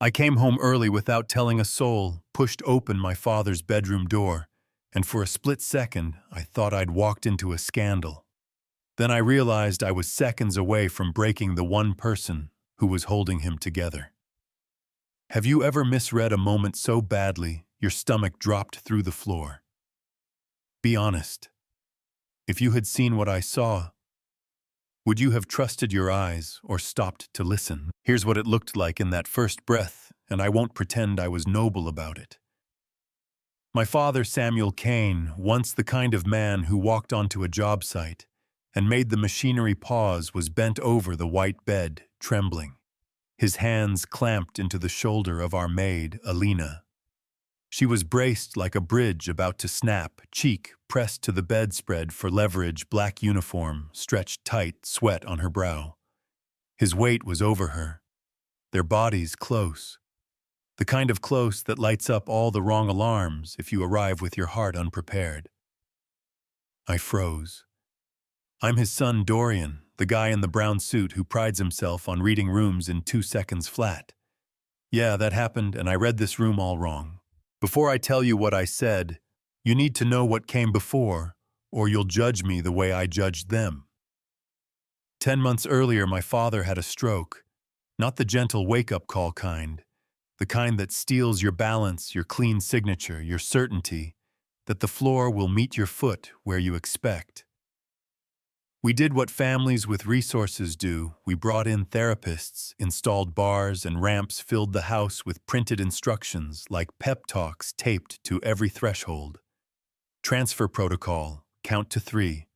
I came home early without telling a soul, pushed open my father's bedroom door, and for a split second, I thought I'd walked into a scandal. Then I realized I was seconds away from breaking the one person who was holding him together. Have you ever misread a moment so badly your stomach dropped through the floor? Be honest. If you had seen what I saw, would you have trusted your eyes or stopped to listen? Here's what it looked like in that first breath, and I won't pretend I was noble about it. My father, Samuel Kane, once the kind of man who walked onto a job site and made the machinery pause, was bent over the white bed, trembling. His hands clamped into the shoulder of our maid, Alina. She was braced like a bridge about to snap, cheek pressed to the bedspread for leverage, black uniform stretched tight, sweat on her brow. His weight was over her, their bodies close. The kind of close that lights up all the wrong alarms if you arrive with your heart unprepared. I froze. I'm his son Dorian, the guy in the brown suit who prides himself on reading rooms in 2 seconds flat. Yeah, that happened, and I read this room all wrong. Before I tell you what I said, you need to know what came before, or you'll judge me the way I judged them. 10 months earlier, my father had a stroke. Not the gentle wake-up call kind, the kind that steals your balance, your clean signature, your certainty that the floor will meet your foot where you expect. We did what families with resources do. We brought in therapists, installed bars and ramps, filled the house with printed instructions like pep talks taped to every threshold. Transfer protocol, count to 3.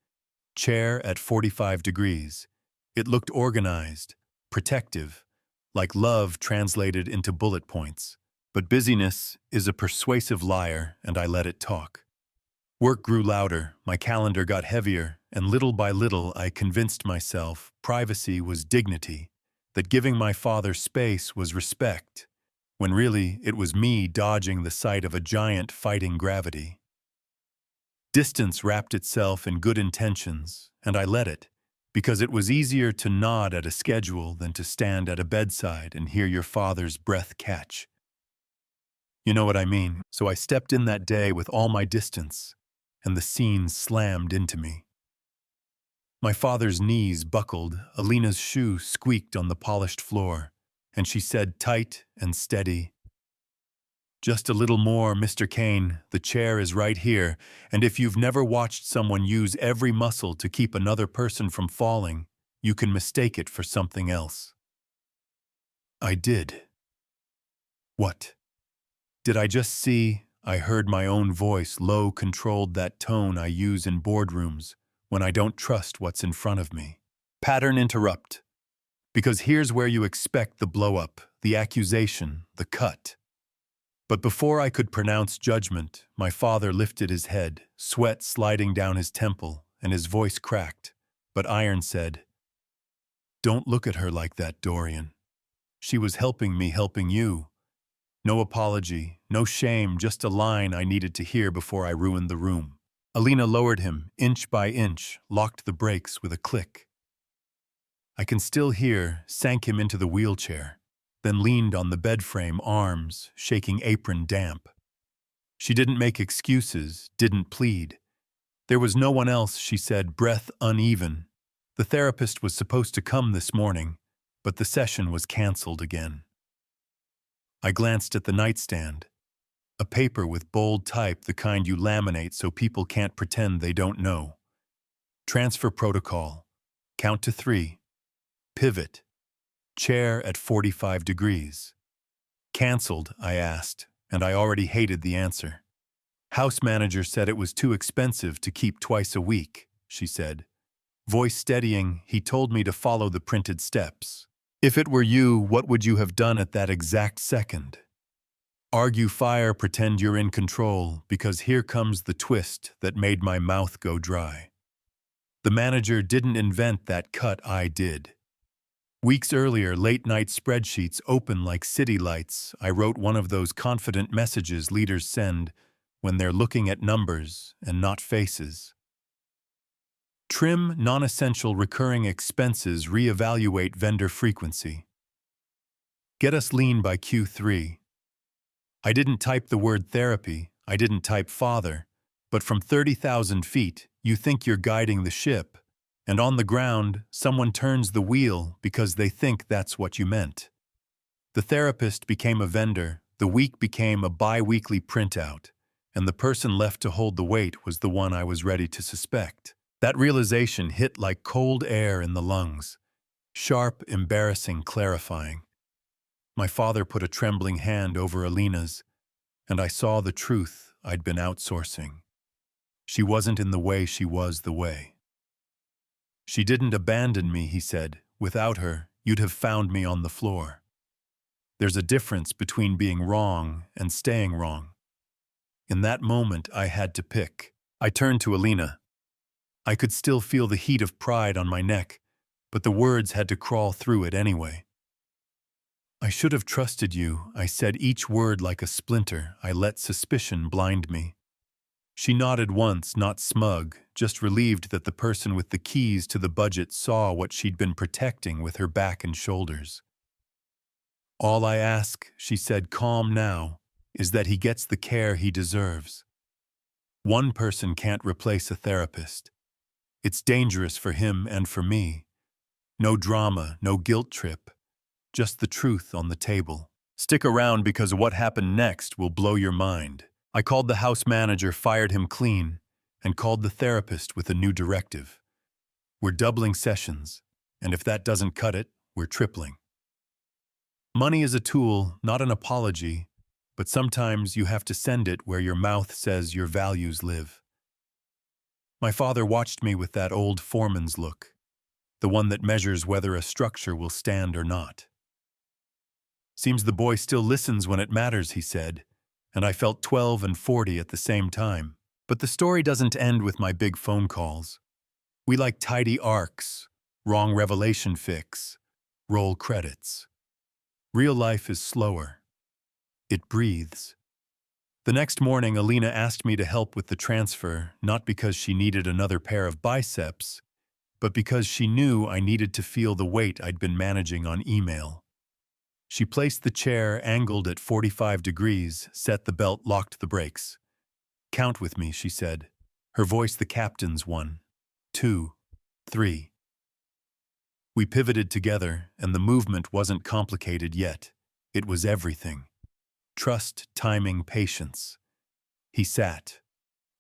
Chair at 45 degrees. It looked organized, protective, like love translated into bullet points. But busyness is a persuasive liar, and I let it talk. Work grew louder, my calendar got heavier, and little by little I convinced myself privacy was dignity, that giving my father space was respect, when really it was me dodging the sight of a giant fighting gravity. Distance wrapped itself in good intentions, and I let it, because it was easier to nod at a schedule than to stand at a bedside and hear your father's breath catch. You know what I mean? So I stepped in that day with all my distance, and the scene slammed into me. My father's knees buckled, Alina's shoe squeaked on the polished floor, and she said tight and steady, "Just a little more, Mr. Kane, the chair is right here, and if you've never watched someone use every muscle to keep another person from falling, you can mistake it for something else." I did. What? Did I just see? I heard my own voice, low, controlled, that tone I use in boardrooms when I don't trust what's in front of me. Pattern interrupt. Because here's where you expect the blow-up, the accusation, the cut. But before I could pronounce judgment, my father lifted his head, sweat sliding down his temple, and his voice cracked. But iron said, "Don't look at her like that, Dorian. She was helping me helping you. No apology, no shame, just a line I needed to hear before I ruined the room." Alina lowered him, inch by inch, locked the brakes with a click. I can still hear, sank him into the wheelchair, then leaned on the bed frame, arms, shaking apron damp. She didn't make excuses, didn't plead. There was no one else, she said, breath uneven. The therapist was supposed to come this morning, but the session was canceled again. I glanced at the nightstand. A paper with bold type, the kind you laminate so people can't pretend they don't know. Transfer protocol. Count to 3. Pivot. Chair at 45 degrees. Canceled, I asked, and I already hated the answer. House manager said it was too expensive to keep twice a week, she said. Voice steadying, he told me to follow the printed steps. If it were you, what would you have done at that exact second? Argue fire, pretend you're in control, because here comes the twist that made my mouth go dry. The manager didn't invent that cut, I did. Weeks earlier, late-night spreadsheets open like city lights. I wrote one of those confident messages leaders send when they're looking at numbers and not faces. Trim non-essential recurring expenses, reevaluate vendor frequency. Get us lean by Q3. I didn't type the word therapy, I didn't type father, but from 30,000 feet, you think you're guiding the ship, and on the ground, someone turns the wheel because they think that's what you meant. The therapist became a vendor, the week became a bi-weekly printout, and the person left to hold the weight was the one I was ready to suspect. That realization hit like cold air in the lungs. Sharp, embarrassing, clarifying. My father put a trembling hand over Alina's, and I saw the truth I'd been outsourcing. She wasn't in the way, she was the way. She didn't abandon me, he said. Without her, you'd have found me on the floor. There's a difference between being wrong and staying wrong. In that moment, I had to pick. I turned to Alina. I could still feel the heat of pride on my neck, but the words had to crawl through it anyway. I should have trusted you, I said, each word like a splinter. I let suspicion blind me. She nodded once, not smug, just relieved that the person with the keys to the budget saw what she'd been protecting with her back and shoulders. All I ask, she said, calm now, is that he gets the care he deserves. One person can't replace a therapist. It's dangerous for him and for me. No drama, no guilt trip. Just the truth on the table. Stick around because what happened next will blow your mind. I called the house manager, fired him clean, and called the therapist with a new directive. We're doubling sessions, and if that doesn't cut it, we're tripling. Money is a tool, not an apology, but sometimes you have to send it where your mouth says your values live. My father watched me with that old foreman's look, the one that measures whether a structure will stand or not. Seems the boy still listens when it matters, he said, and I felt 12 and 40 at the same time. But the story doesn't end with my big phone calls. We like tidy arcs, wrong revelation fix, roll credits. Real life is slower. It breathes. The next morning, Alina asked me to help with the transfer, not because she needed another pair of biceps, but because she knew I needed to feel the weight I'd been managing on email. She placed the chair angled at 45 degrees, set the belt, locked the brakes. Count with me, she said, her voice the captain's. 1, 2, 3. We pivoted together, and the movement wasn't complicated yet. It was everything. Trust, timing, patience. He sat,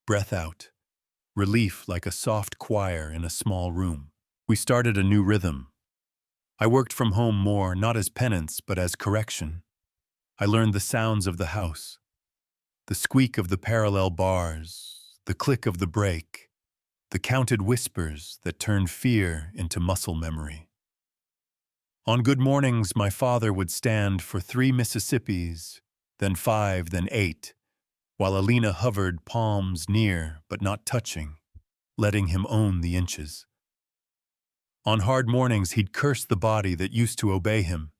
breath out, relief like a soft choir in a small room. We started a new rhythm. I worked from home more, not as penance, but as correction. I learned the sounds of the house. The squeak of the parallel bars, the click of the brake, the counted whispers that turned fear into muscle memory. On good mornings, my father would stand for 3 Mississippis, then 5, then 8, while Alina hovered, palms near but not touching, letting him own the inches. On hard mornings, he'd curse the body that used to obey him,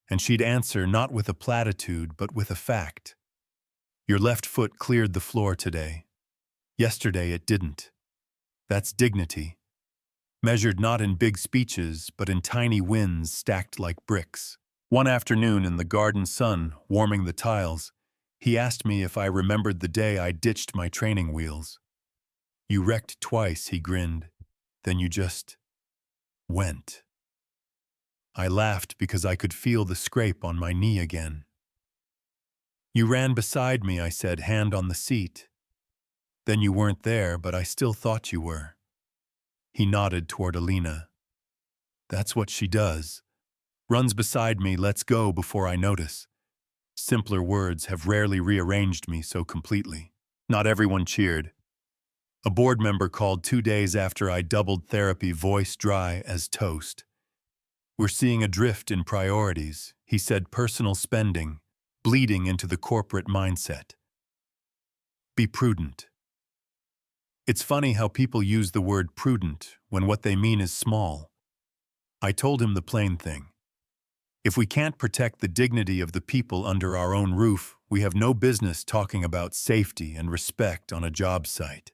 and she'd answer not with a platitude but with a fact. Your left foot cleared the floor today. Yesterday it didn't. That's dignity. Measured not in big speeches, but in tiny wins stacked like bricks. One afternoon in the garden sun, warming the tiles, he asked me if I remembered the day I ditched my training wheels. You wrecked twice, he grinned. Then you just went. I laughed because I could feel the scrape on my knee again. You ran beside me, I said, hand on the seat. Then you weren't there, but I still thought you were. He nodded toward Alina. That's what she does. Runs beside me, lets go before I notice. Simpler words have rarely rearranged me so completely. Not everyone cheered. A board member called 2 days after I doubled therapy, voice dry as toast. We're seeing a drift in priorities, he said, personal spending, bleeding into the corporate mindset. Be prudent. It's funny how people use the word prudent when what they mean is small. I told him the plain thing. If we can't protect the dignity of the people under our own roof, we have no business talking about safety and respect on a job site.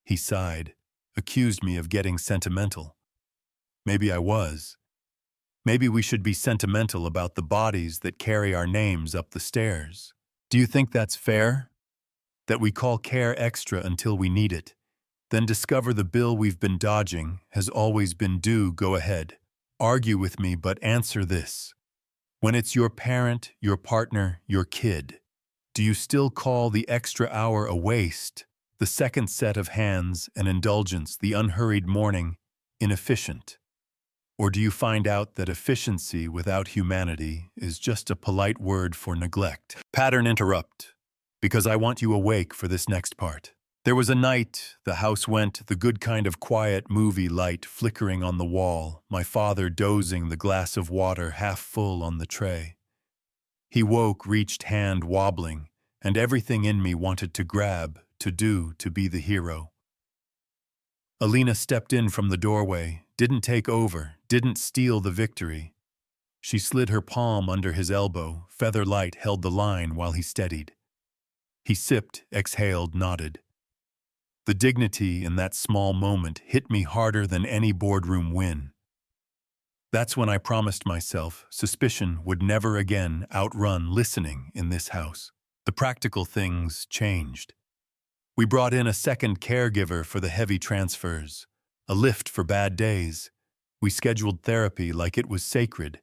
He sighed, accused me of getting sentimental. Maybe I was. Maybe we should be sentimental about the bodies that carry our names up the stairs. Do you think that's fair? That we call care extra until we need it, then discover the bill we've been dodging has always been due. Go ahead. Argue with me, but answer this. When it's your parent, your partner, your kid, do you still call the extra hour a waste, the second set of hands an indulgence, the unhurried morning inefficient? Or do you find out that efficiency without humanity is just a polite word for neglect? Pattern interrupt, because I want you awake for this next part. There was a night, the house went, the good kind of quiet movie light flickering on the wall, my father dozing, the glass of water half full on the tray. He woke, reached hand wobbling, and everything in me wanted to grab, to do, to be the hero. Alina stepped in from the doorway, didn't take over, didn't steal the victory. She slid her palm under his elbow, feather light held the line while he steadied. He sipped, exhaled, nodded. The dignity in that small moment hit me harder than any boardroom win. That's when I promised myself suspicion would never again outrun listening in this house. The practical things changed. We brought in a second caregiver for the heavy transfers, a lift for bad days. We scheduled therapy like it was sacred,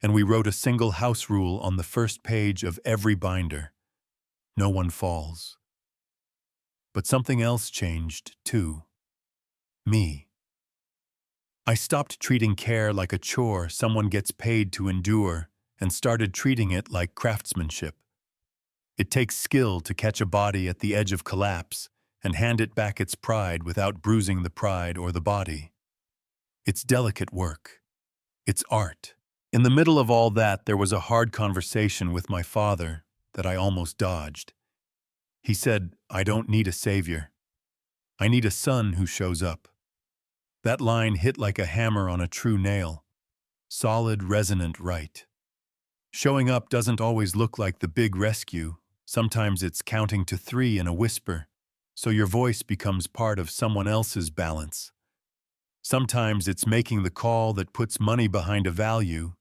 and we wrote a single house rule on the first page of every binder. No one falls. But something else changed, too. Me. I stopped treating care like a chore someone gets paid to endure and started treating it like craftsmanship. It takes skill to catch a body at the edge of collapse and hand it back its pride without bruising the pride or the body. It's delicate work. It's art. In the middle of all that, there was a hard conversation with my father that I almost dodged. He said, "I don't need a savior. I need a son who shows up." That line hit like a hammer on a true nail. Solid, resonant right. Showing up doesn't always look like the big rescue. Sometimes it's counting to 3 in a whisper, so your voice becomes part of someone else's balance. Sometimes it's making the call that puts money behind a value.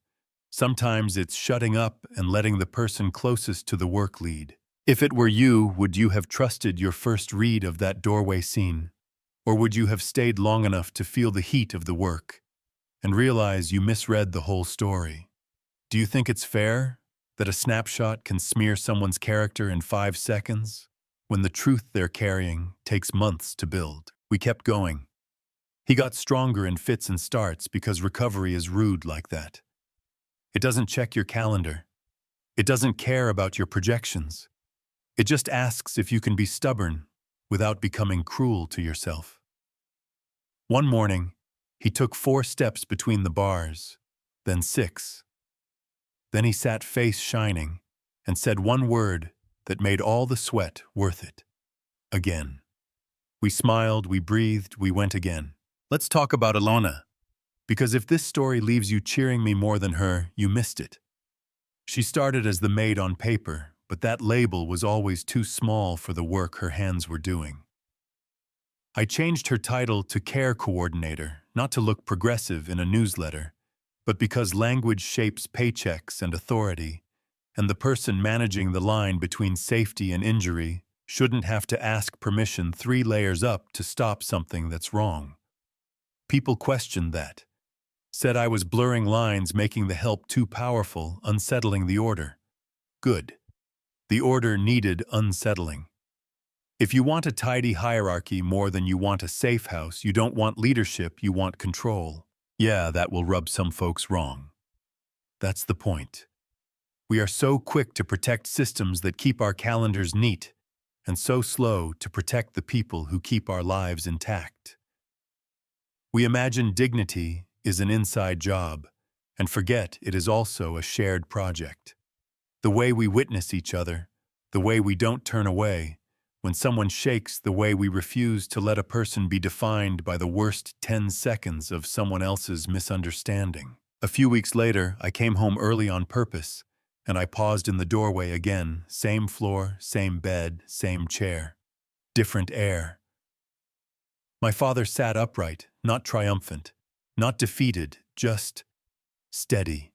Sometimes it's shutting up and letting the person closest to the work lead. If it were you, would you have trusted your first read of that doorway scene? Or would you have stayed long enough to feel the heat of the work and realize you misread the whole story? Do you think it's fair that a snapshot can smear someone's character in 5 seconds when the truth they're carrying takes months to build? We kept going. He got stronger in fits and starts because recovery is rude like that. It doesn't check your calendar. It doesn't care about your projections. It just asks if you can be stubborn without becoming cruel to yourself. One morning, he took 4 steps between the bars, then 6. Then he sat face shining and said one word that made all the sweat worth it. Again. We smiled, we breathed, we went again. Let's talk about Alona, because if this story leaves you cheering me more than her, you missed it. She started as the maid on paper, but that label was always too small for the work her hands were doing. I changed her title to care coordinator, not to look progressive in a newsletter, but because language shapes paychecks and authority, and the person managing the line between safety and injury shouldn't have to ask permission 3 layers up to stop something that's wrong. People questioned that, said I was blurring lines, making the help too powerful, unsettling the order. Good. The order needed unsettling. If you want a tidy hierarchy more than you want a safe house, you don't want leadership, you want control. Yeah, that will rub some folks wrong. That's the point. We are so quick to protect systems that keep our calendars neat, and so slow to protect the people who keep our lives intact. We imagine dignity is an inside job, and forget it is also a shared project. The way we witness each other, the way we don't turn away, when someone shakes, the way we refuse to let a person be defined by the worst 10 seconds of someone else's misunderstanding. A few weeks later, I came home early on purpose, and I paused in the doorway again, same floor, same bed, same chair. Different air. My father sat upright, not triumphant, not defeated, just steady.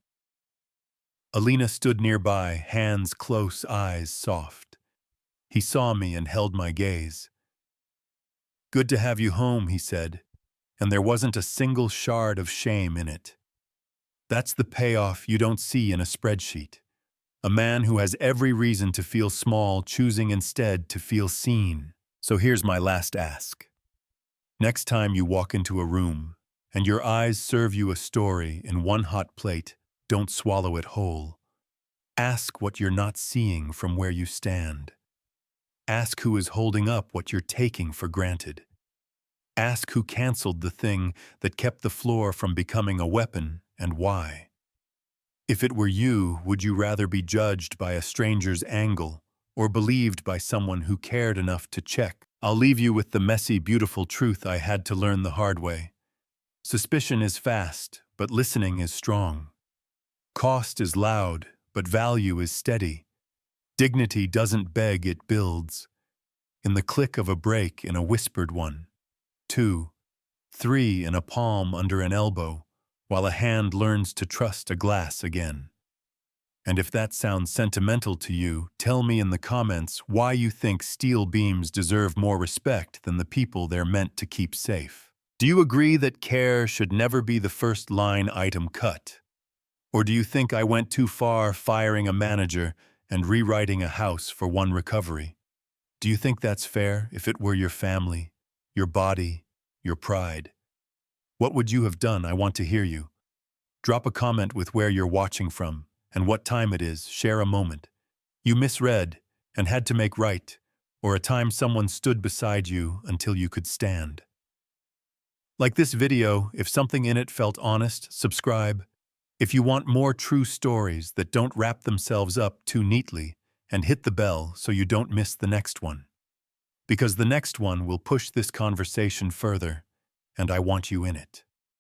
Alina stood nearby, hands close, eyes soft. He saw me and held my gaze. "Good to have you home," he said, and there wasn't a single shard of shame in it. That's the payoff you don't see in a spreadsheet. A man who has every reason to feel small, choosing instead to feel seen. So here's my last ask. Next time you walk into a room, and your eyes serve you a story in one hot plate, don't swallow it whole. Ask what you're not seeing from where you stand. Ask who is holding up what you're taking for granted. Ask who canceled the thing that kept the floor from becoming a weapon and why. If it were you, would you rather be judged by a stranger's angle or believed by someone who cared enough to check? I'll leave you with the messy, beautiful truth I had to learn the hard way. Suspicion is fast, but listening is strong. Cost is loud, but value is steady. Dignity doesn't beg, it builds. In the click of a break, in a whispered one. 2, 3 in a palm under an elbow, while a hand learns to trust a glass again. And if that sounds sentimental to you, tell me in the comments why you think steel beams deserve more respect than the people they're meant to keep safe. Do you agree that care should never be the first line item cut? Or do you think I went too far firing a manager and rewriting a house for one recovery? Do you think that's fair if it were your family, your body, your pride? What would you have done? I want to hear you. Drop a comment with where you're watching from and what time it is. Share a moment you misread and had to make right, or a time someone stood beside you until you could stand. Like this video, if something in it felt honest, subscribe. If you want more true stories that don't wrap themselves up too neatly, and hit the bell so you don't miss the next one. Because the next one will push this conversation further, and I want you in it.